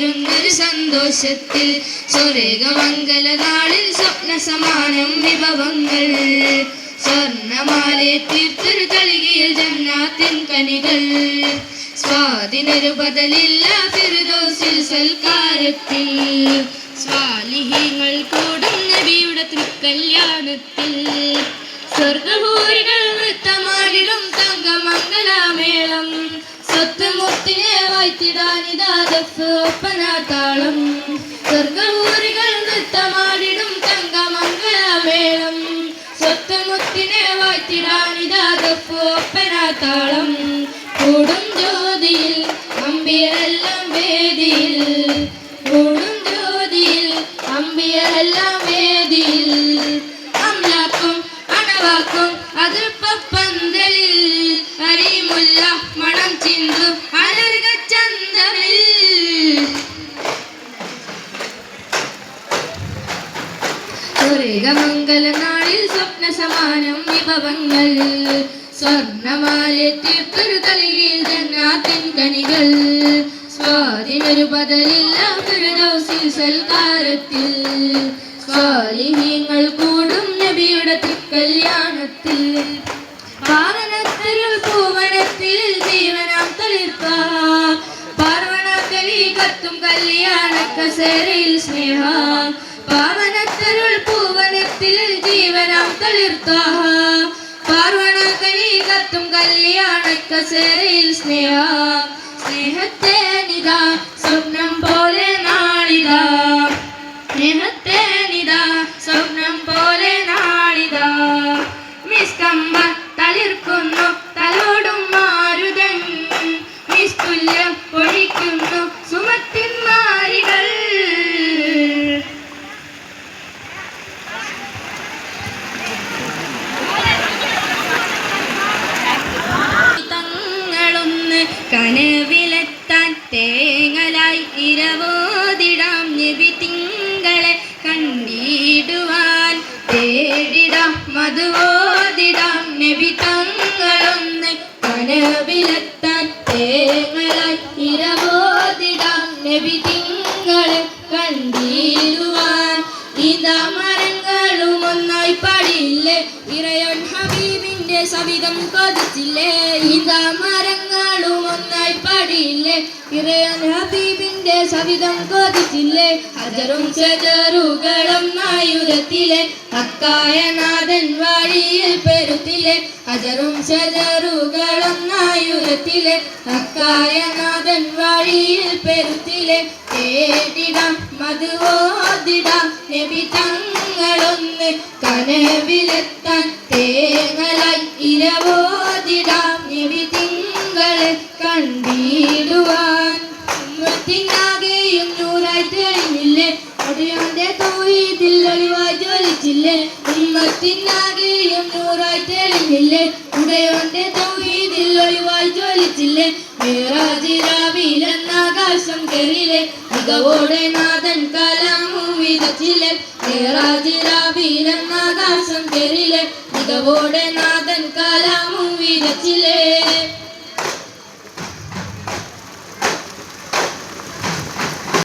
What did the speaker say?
പകരുന്നൊരു സന്തോഷത്തിൽ സ്വർഗമംഗല നാളിൽ സ്വപ്ന സമാനം വിഭവങ്ങൾ സ്വർണമാലെ തീർത്തൊരു തളികയിൽ ജന്നാത്തിൻ കനികൾ സ്വാതിനൊരു ബദലില്ല ഫിർദൗസിൽ സൽക്കാരത്തിൽ സ്വാലിഹീങ്ങൾ കൂടും നബിയുടെ തൃക്കല്യാണത്തിൽ സ്വർഗഭൂരികൾ നൃത്തമാടിടും തങ്കമംഗലാമേളം സ്വത്ത് മുത്തിനെ വായ്ത്തിടാനിതാദഫ് ഒപ്പനാത്താളം സ്വർഗഭൂരികൾ നൃത്തമാടിടും തങ്കമംഗലാമേളം സ്വത്ത് മുത്തിനെ വായ്ത്തിടാനിതാദഫ് ഒപ്പനാത്താളം കൂടും ജ്യോതിയിൽ അമ്പിയരെല്ലാം വേദിയിൽ കൂടും ജ്യോതിയിൽ അമ്പിയരെല്ലാം വേദിയിൽ അമ്ലാക്കും അണവാക്കും അതിർപ്പന്തലിൽ അരിമുല്ല മണം ചിന്തു അലർക ചന്തമിൽ സ്വർഗമംഗല നാളിൽ സ്വപ്ന സമാനം വിഭവങ്ങൾ സ്വർണമാലെ തീർത്തൊരു തളികയിൽ ജന്നാത്തിൻ കനികൾ സ്വാതിനൊരു ബദലില്ല ഫിർദൗസിൽ സൽക്കാരത്തിൽ സ്വാലിഹീങ്ങൾ കൂടും നബിയുടെ തൃക്കല്യാണത്തിൽ പാവനത്തരുൾ പൂവനത്തിൽ ജീവനാം തളിർപ്പ പാർവണ കലി കത്തും കല്യാണ കസേരയിൽ സ്നേഹ പാവനത്തരുൾ പൂവനത്തിൽ ജീവനാം തളിർത്ത പാർവണ കലി കത്തും കല്യാണ കസേരയിൽ സ്നേഹ സ്നേഹത്തെ നിതാ സ്വപ്നം പോലെ നാളിതാ സ്നേഹത്തെ നിതാ സ്വപ്നം പോലെ നാളിതാ മിസ്കമ്പ തളിർക്കുന്നു തലോടും മാരുതൻ നിസ്തുല്യം പൊഴിക്കുന്നു സുമത്തിൻ മാരികൾ തങ്ങളൊന്ന് കനവിലെത്താൻ തേങ്ങലായി ഇരവോതിടാം നബി തിങ്കളെ കണ്ടിടുവാൻ തേടിടാം മധുവോതിടാം നബി തങ്ങളൊന്ന് കനവിലെത്താൻ തേങ്ങലായി ഇരവോതിടാം നബി തിങ്കളെ കണ്ടിടുവാൻ ഇതാ മരങ്ങളും ഒന്നായി പാടില്ലേ ഇറയോൻ ഹബീബിന്റെ സവിധം കൊതിച്ചില്ലേ ഇതാ മരങ്ങളും ഒന്നായി പാടില്ലേ ഇറയോൻ ഹബീബിന്റെ സവിധം കൊതിച്ചില്ലേ ഹജറും ഷജറുകളും നായുരത്തിലെ ഹക്കായ നാഥൻ വഴിയിൽ പെരുത്തിലെ ഹജറും ഷജറുകളും നായുരത്തിലെ ഹക്കായ നാഥൻ വഴിയിൽ പെരുത്തിലെ തേടിടാം മധുവോതിടാം നബി തങ്ങളൊന്ന് കനവിലെത്താൻ തേങ്ങലായി ഇരവോതിടാം നബി തിങ്കളെ കണ്ടിടുവാൻ ഉമ്മത്തിനാകെയും നൂറായി തെളിഞ്ഞില്ലേ ഒടിയോന്റെ തൗഹീദിൽ ഒളിവായി ജ്വലിച്ചില്ലേ ഉമ്മത്തിനാകെയും നൂറായി തെളിഞ്ഞില്ലേ ഉടയോന്റെ തൗഹീദിൽ ഒളിവായി ജ്വലിച്ചില്ലേ മേറാജിരാവിലെന്നാകാശം കെറിയിലെ മികവോടെ നാഥൻ കലാമും വിതച്ചില്ലേ മേറാജിരാവിലെന്നാകാശം കെറിയിലെ മികവോടെ നാഥൻ കലാമും വിതച്ചില്ലേ